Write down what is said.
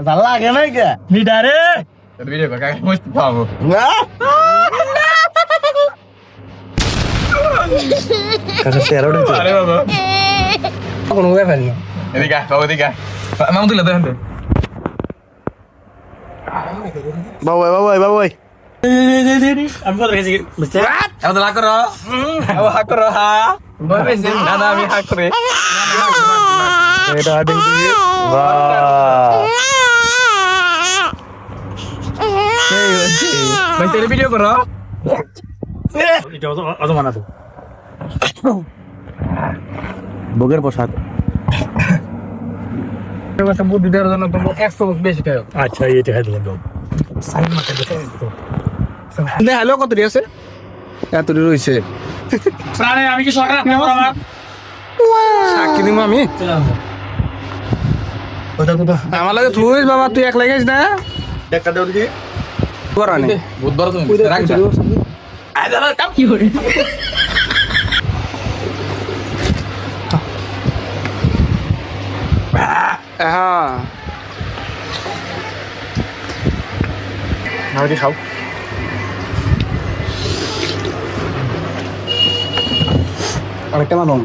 ভাল লাগে নাই কে মিডারে ভিডিও করে কাকে মস্ত খাবো কাকা তেরো দিতে আরে বাবা কোনো ব্যাপার না এদিকে বাবা এদিকে মামু তুলে দেন তো বাবু আমি কথা গেছি বুঝতে এত লাগ করো ও হাক করো হা বলে যে না না আমি হাক করে এটা দেখি বাহ এই হচ্ছে ভাই তেরে ভিডিও করো এটা অত মানাতো বগের প্রসাদ একটা বুদ্ধি দেওয়ার জন্য তুমি 100 বেশি খাও আচ্ছা এটা খাই দিলাম সাইড মাকে দেখে দে হ্যালো কত রি আছে এত রি রইছে প্রাণে আমি কি সরকার আমার সাক্ষী দিমু আমি আমার লাগে তুই বাবা তুই এক লাগাইস না দেখা দাও দিকে করানি বুধবার তুমি রাখ যা কি করে হ্যাঁ নাও খাও আরেকটা মানুষ